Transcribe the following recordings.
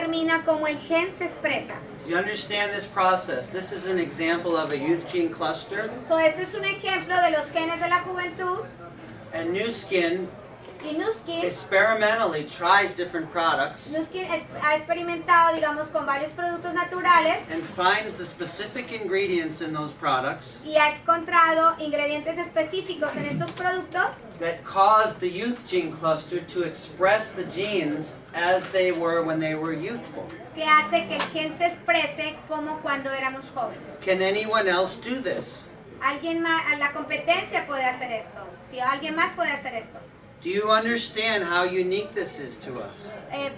determina cómo el gen se expresa. You understand this process? This is an example of a youth gene cluster. So, este es un ejemplo de los genes de la juventud. And Nu Skin Y Nuskin experimentally tries different products ha experimentado, digamos, con varios productos naturales and finds the specific ingredients in those products y ha encontrado ingredientes específicos en estos productos that cause the youth gene cluster to express the genes as they were when they were youthful. que hace que el gen se exprese como cuando éramos jóvenes. Can anyone else do this? Alguien más, la competencia puede hacer esto. Si alguien más puede hacer esto. Do you understand how unique this is to us?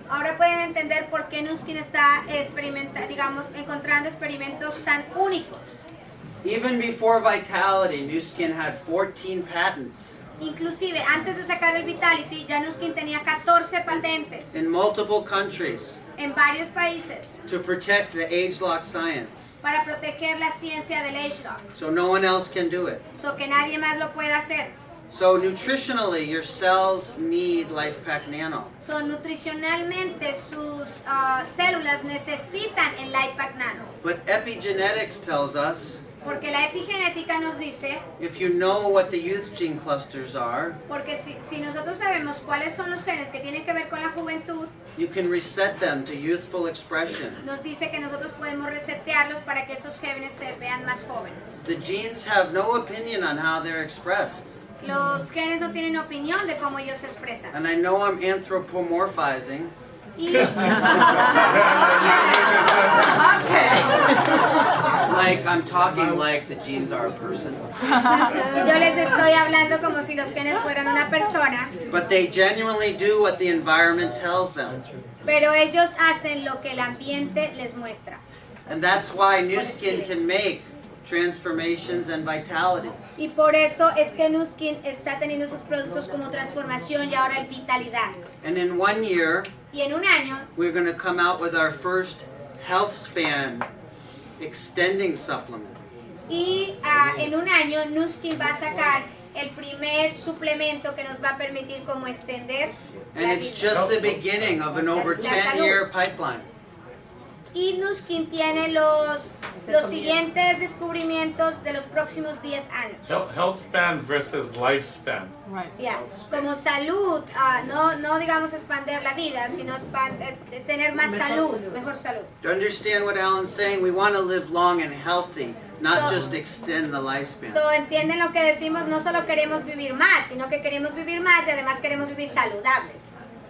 Ahora pueden entender por qué Nuskin está encontrando experimentos tan únicos. Even before Vitality, Nu Skin had 14 patents Inclusive, antes de sacar el Vitality, ya Nuskin tenía 14 patentes in multiple countries en varios países to protect the age-lock science, para proteger la ciencia del age-lock, so no one else can do it. so que nadie más lo pueda hacer. So nutritionally, your cells need LifePak Nano. So, nutricionalmente, sus células necesitan el LifePak Nano. But epigenetics tells us, Porque la epigenética nos dice, if you know what the youth gene clusters are, porque si nosotros sabemos cuáles son los genes que tienen que ver con la juventud, you can reset them to youthful expression. nos dice que nosotros podemos resetearlos para que esos genes se vean más jóvenes. The genes have no opinion on how they're expressed. Los genes no tienen opinión de cómo ellos se expresan. And I know I'm anthropomorphizing, Y like I'm talking like the genes are a person. yo les estoy hablando como si los genes fueran una persona, But they genuinely do what the environment tells them. pero ellos hacen lo que el ambiente les muestra. And that's why Nu Skin can make transformations and vitality. Y por eso es que Nuskin está teniendo esos productos como transformación y ahora el vitalidad. And in 1 year, Y en un año we're going to come out with our first health span extending supplement. Y en un año Nuskin va a sacar el primer suplemento que nos va a permitir como extender And la it's vida. just the beginning of an over 10-year pipeline. Y Nuskin tiene los siguientes descubrimientos de los próximos 10 años. Health span versus lifespan. Right. Ya, como salud, no digamos expandir la vida, sino tener más salud, mejor salud. Do you understand what Alan's saying? We want to live long and healthy, not So- just extend the lifespan. So, entienden lo que decimos, no solo queremos vivir más, sino que queremos vivir más y además queremos vivir saludables.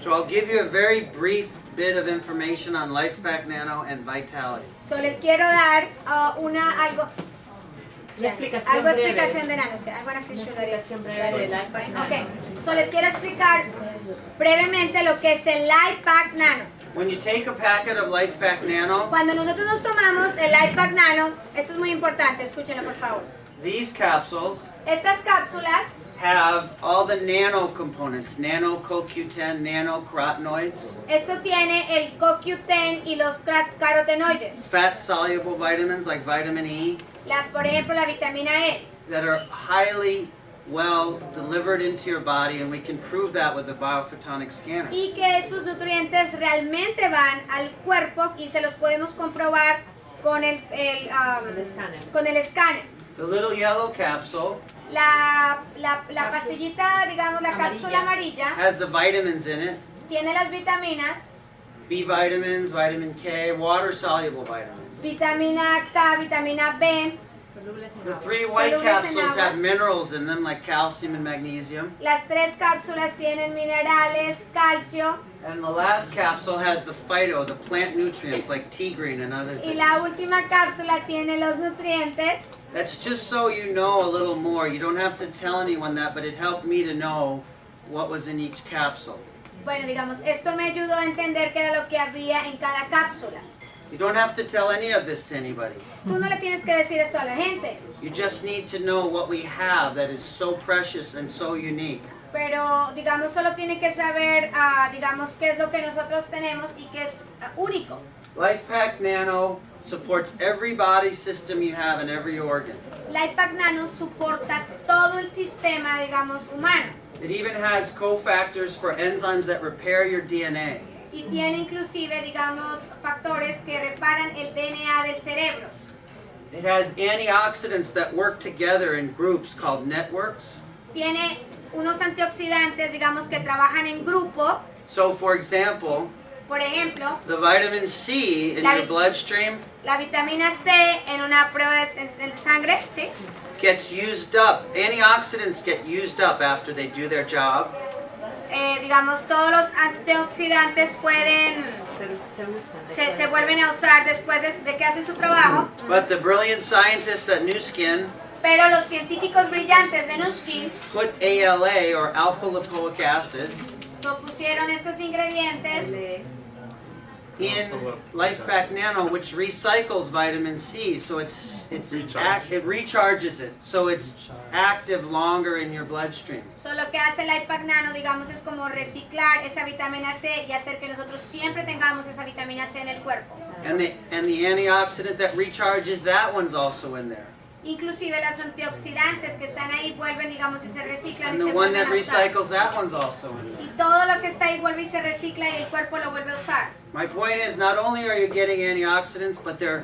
So I'll give you a very brief bit of information on LifePak Nano and Vitality. So, les quiero dar algo Explicación explicación breve. de nanos. I'm gonna feel sure that it's- Explicación breve that de is Life fine. Nano. Okay. So, les quiero explicar brevemente lo que es el LifePak Nano. When you take a packet of LifePak Nano, Cuando nosotros nos tomamos el LifePak Nano, esto es muy importante, escúchenlo por favor. these capsules Estas cápsulas have all the nano components, nano CoQ10, nano carotenoids, Esto tiene el CoQ10 y los carotenoides. fat soluble vitamins like vitamin E Por ejemplo, la vitamina E. that are highly well delivered into your body, and we can prove that with the biophotonic scanner. Y que esos nutrientes realmente van al cuerpo y se los podemos comprobar con el escáner. The little yellow capsule La pastillita, digamos, la cápsula amarilla, has the vitamins in it, tiene las vitaminas, B vitamins, vitamin K, water soluble vitamins. vitamina K, vitamina B. The 3 white Solubles en capsules agua. have minerals in them like calcium and magnesium. Las 3 cápsulas tienen minerales, calcio. And the last capsule has the the plant nutrients like tea green and other Y things. la última cápsula tiene los nutrientes. That's just so you know a little more. You don't have to tell anyone that, but it helped me to know what was in each capsule. Bueno, digamos, esto me ayudó a entender qué era lo que había en cada cápsula. You don't have to tell any of this to anybody. Tú no le tienes que decir esto a la gente, You just need to know what we have that is so precious and so unique. pero digamos, solo tiene que saber, digamos, qué es lo que nosotros tenemos y que es único. LifePak Nano supports every body system you have in every organ. LifePak Nano soporta todo el sistema, digamos, humano. It even has cofactors for enzymes that repair your DNA. y tiene inclusive, digamos, factores que reparan el DNA del cerebro. It has antioxidants that work together in groups called networks. Tiene unos antioxidantes, digamos, que trabajan en grupo. So, for example, Por ejemplo, the vitamin C in your bloodstream la vitamina C en una prueba de sangre, ¿sí? gets used up. Antioxidants get used up after they do their job. Digamos, todos los antioxidantes pueden, se vuelven a usar después de que hacen su trabajo. But the brilliant scientists at New Skin Pero los científicos brillantes de Nu Skin put ALA, or alpha lipoic acid, pusieron estos ingredientes in LifePak Nano, which recycles vitamin C, so it recharges it, so it's active longer in your bloodstream. So, lo que hace el LifePak Nano, digamos, es como reciclar esa vitamina C y hacer que nosotros siempre tengamos esa vitamina C en el cuerpo. And the antioxidant that recharges that one's also in there. Inclusive los antioxidantes que están ahí vuelven, digamos, y se reciclan And y the se one vuelven that a usar. recycles that one's also in there. Y todo lo que está ahí vuelve y se recicla y el cuerpo lo vuelve a usar. My point is, not only are you getting antioxidants, but they're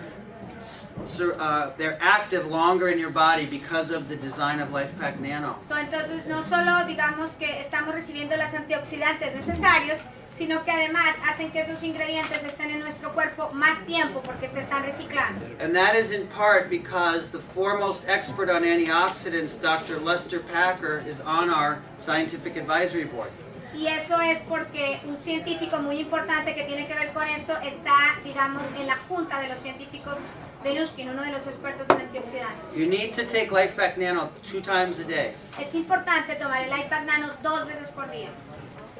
active longer in your body because of the design of LifePak Nano. So, entonces, no solo, digamos, que estamos recibiendo los antioxidantes necesarios, sino que además hacen que esos ingredientes estén en nuestro cuerpo más tiempo porque se están reciclando. And that is in part because the foremost expert on antioxidants, Dr. Lester Packer, is on our scientific advisory board. Y eso es porque un científico muy importante que tiene que ver con esto está, digamos, en la junta de los científicos de Nu Skin, uno de los expertos en antioxidantes. You need to take LifePak Nano 2 times a day. Es importante tomar el LifePak Nano 2 veces por día.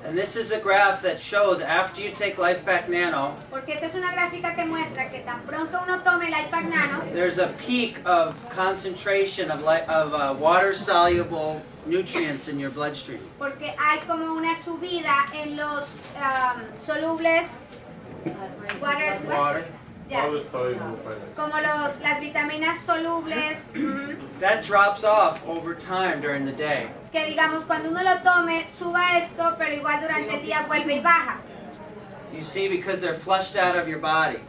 And this is a graph that shows after you take LifePak Nano, Porque esta es una gráfica que muestra que tan pronto uno tome el LifePak Nano, there's a peak of concentration of water-soluble nutrients in your bloodstream. porque hay como una subida en los solubles, Water. ya, Water soluble vitamin. como las vitaminas solubles, That drops off over time during the day. que digamos cuando uno lo tome suba esto, pero igual durante el día vuelve y baja. You see, because they're flushed out of your body.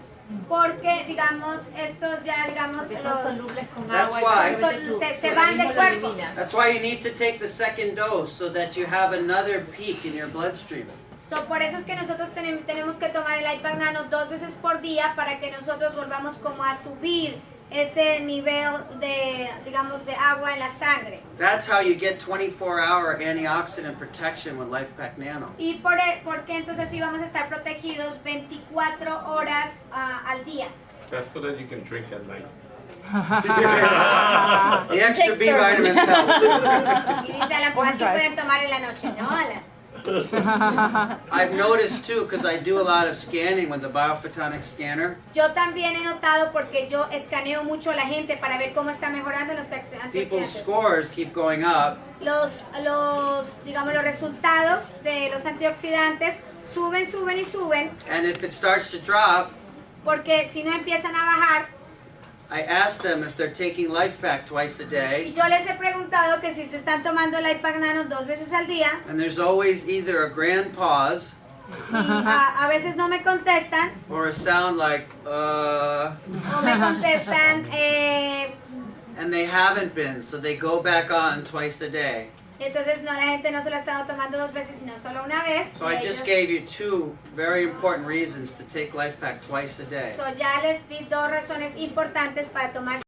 Porque, digamos, estos ya, digamos, Si son los, solubles con That's agua, why. solamente Se tu van del organismo lo cuerpo. elimina. That's why you need to take the second dose so that you have another peak in your bloodstream. so, por eso es que nosotros tenemos que tomar el LifePak Nano 2 veces por día para que nosotros volvamos como a subir ese nivel de, digamos, de agua en la sangre. That's how you get 24-hour antioxidant protection with LifePak Nano. Y porque entonces sí vamos a estar protegidos 24 horas al día. That's so that you can drink at night. The extra B vitamins help too. Y dice Alan, pues así pueden tomar en la noche, ¿no, Alan? I've noticed too, because I do a lot of scanning with the biophotonic scanner. Yo también he notado porque yo escaneo mucho a la gente para ver cómo está mejorando los People's antioxidantes. scores keep going up, Digamos, los resultados de los antioxidantes suben y suben, and if it starts to drop, porque si no empiezan a bajar, I ask them if they're taking LifePak twice a y day, yo les he preguntado que si se están tomando el LifePak Nano 2 veces al día, and there's always either a grand pause y a veces no me contestan, or a sound like, o me contestan, and they haven't been, so they go back on twice a day. entonces no, la gente no se lo ha estado tomando 2 veces, sino solo una vez. So y I just ellos- gave you 2 very important reasons to take LifePak twice a day. So, ya les di 2 razones importantes para tomar